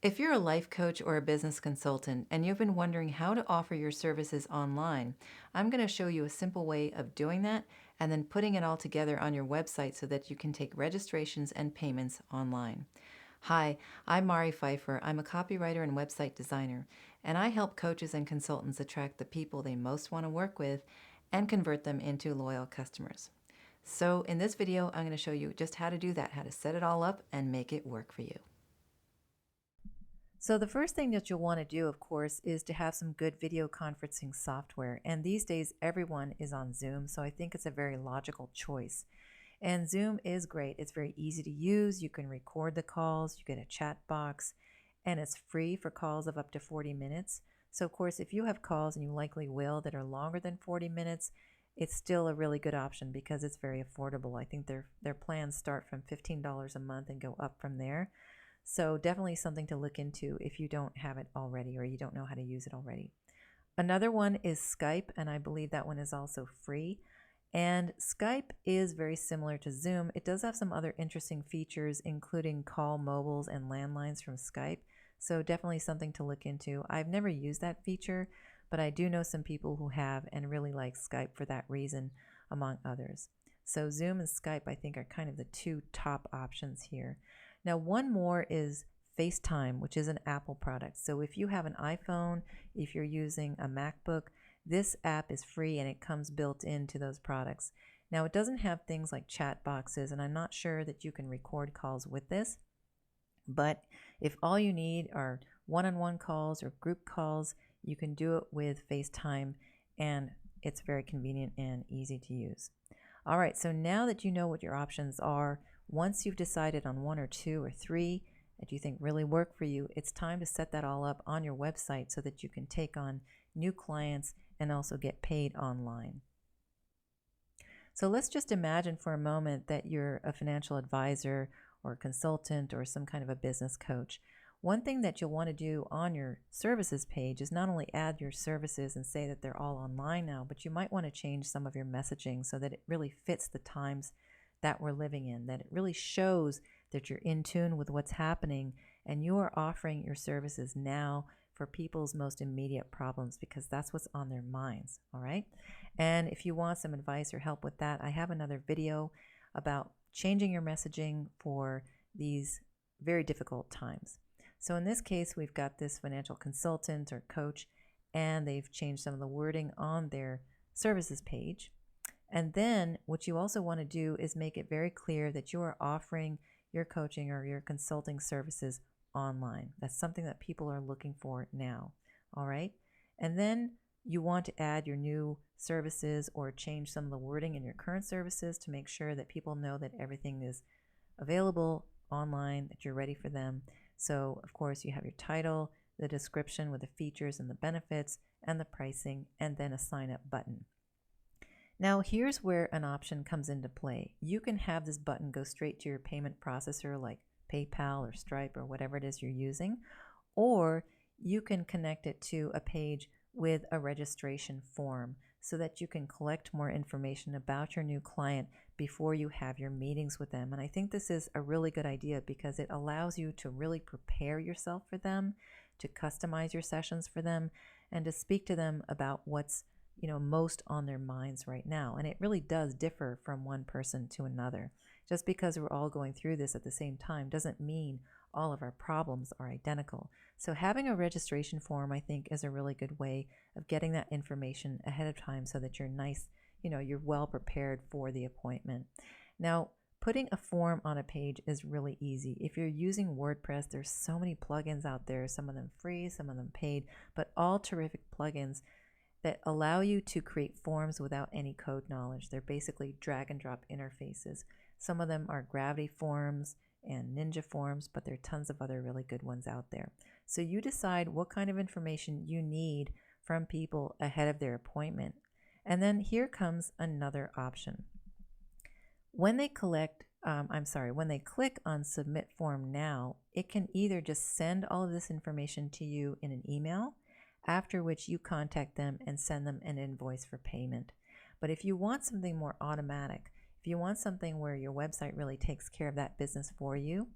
If you're a life coach or a business consultant and you've been wondering how to offer your services online, I'm going to show you a simple way of doing that and then putting it all together on your website so that you can take registrations and payments online. Hi, I'm Mari Pfeiffer. I'm a copywriter and website designer, and I help coaches and consultants attract the people they most want to work with and convert them into loyal customers. So in this video, I'm going to show you just how to do that, how to set it all up and make it work for you. So the first thing that you'll want to do, of course, is to have some good video conferencing software. And these days, everyone is on Zoom, so I think it's a very logical choice. And Zoom is great. It's very easy to use. You can record the calls, you get a chat box, and it's free for calls of up to 40 minutes. So of course, if you have calls, and you likely will, that are longer than 40 minutes, it's still a really good option because it's very affordable. I think their plans start from $15 a month and go up from there. So definitely something to look into if you don't have it already or you don't know how to use it already. Another one is Skype, and I believe that one is also free. And Skype is very similar to Zoom. It does have some other interesting features, including call mobiles and landlines from Skype. So definitely something to look into. I've never used that feature, but I do know some people who have and really like Skype for that reason, among others. So Zoom and Skype, I think, are kind of the two top options here. Now, one more is FaceTime, which is an Apple product. So if you have an iPhone, if you're using a MacBook, this app is free and it comes built into those products. Now, it doesn't have things like chat boxes, and I'm not sure that you can record calls with this. But if all you need are one-on-one calls or group calls, you can do it with FaceTime, and it's very convenient and easy to use. All right, so now that you know what your options are, once you've decided on one or two or three that you think really work for you, it's time to set that all up on your website so that you can take on new clients and also get paid online. So let's just imagine for a moment that you're a financial advisor or a consultant or some kind of a business coach. One thing that you'll want to do on your services page is not only add your services and say that they're all online now, but you might want to change some of your messaging so that it really fits the times that we're living in, that it really shows that you're in tune with what's happening and you are offering your services now for people's most immediate problems because that's what's on their minds, all right? And if you want some advice or help with that, I have another video about changing your messaging for these very difficult times. So in this case, we've got this financial consultant or coach, and they've changed some of the wording on their services page. And then what you also want to do is make it very clear that you are offering your coaching or your consulting services online. That's something that people are looking for now. All right. And then you want to add your new services or change some of the wording in your current services to make sure that people know that everything is available online, that you're ready for them. So, of course, you have your title, the description with the features and the benefits, and the pricing, and then a sign up button. Now, here's where an option comes into play. You can have this button go straight to your payment processor like PayPal or Stripe or whatever it is you're using, or you can connect it to a page with a registration form so that you can collect more information about your new client before you have your meetings with them. And I think this is a really good idea because it allows you to really prepare yourself for them, to customize your sessions for them, and to speak to them about what's most on their minds right now. And it really does differ from one person to another. Just because we're all going through this at the same time doesn't mean all of our problems are identical. So having a registration form, I think, is a really good way of getting that information ahead of time so that you're well prepared for the appointment. Now, putting a form on a page is really easy. If you're using WordPress, there's so many plugins out there, some of them free, some of them paid, but all terrific plugins that allow you to create forms without any code knowledge. They're basically drag and drop interfaces. Some of them are Gravity forms and Ninja forms, but there are tons of other really good ones out there. So you decide what kind of information you need from people ahead of their appointment. And then here comes another option. When they click on Submit Form Now, it can either just send all of this information to you in an email, after which you contact them and send them an invoice for payment. But if you want something more automatic, if you want something where your website really takes care of that business for you,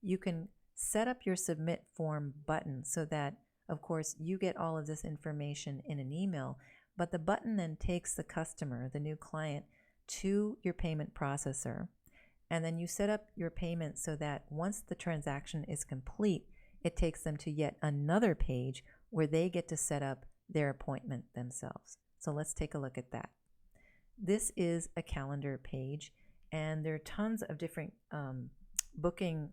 you can set up your submit form button so that, of course, you get all of this information in an email, but the button then takes the customer, the new client, to your payment processor. And then you set up your payment so that once the transaction is complete, it takes them to yet another page where they get to set up their appointment themselves. So let's take a look at that. This is a calendar page, and there are tons of different booking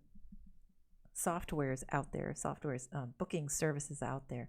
softwares out there, booking services out there.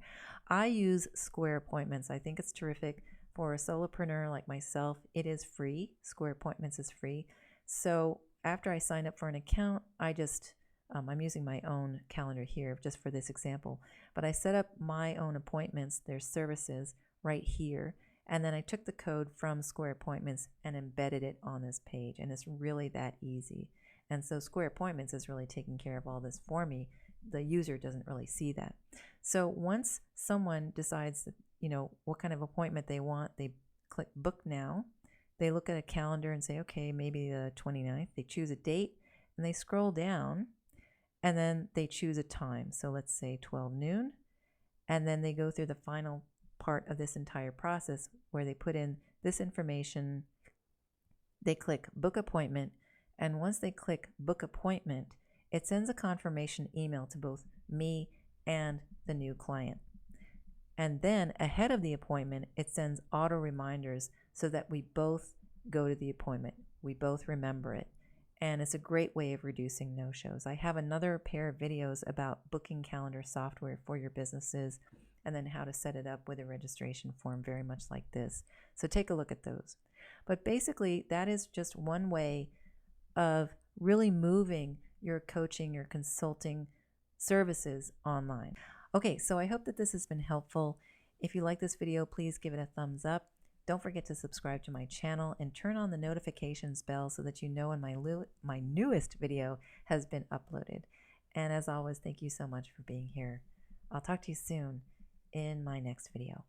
I use Square Appointments. I think it's terrific for a solopreneur like myself. It is free. Square Appointments is free. So after I sign up for an account, I'm using my own calendar here just for this example, but I set up my own appointments, their services right here, and then I took the code from Square Appointments and embedded it on this page, and it's really that easy. And so Square Appointments is really taking care of all this for me. The user doesn't really see that. So once someone decides that, what kind of appointment they want, they click Book Now. They look at a calendar and say, okay, maybe the 29th. They choose a date, and they scroll down, and then they choose a time. So let's say 12 noon. And then they go through the final part of this entire process where they put in this information. They click Book Appointment. And once they click Book Appointment, it sends a confirmation email to both me and the new client. And then ahead of the appointment, it sends auto reminders so that we both go to the appointment. We both remember it. And it's a great way of reducing no-shows. I have another pair of videos about booking calendar software for your businesses and then how to set it up with a registration form very much like this. So take a look at those. But basically, that is just one way of really moving your coaching, your consulting services online. Okay, so I hope that this has been helpful. If you like this video, please give it a thumbs up. Don't forget to subscribe to my channel and turn on the notifications bell so that you know when my newest video has been uploaded. And as always, thank you so much for being here. I'll talk to you soon in my next video.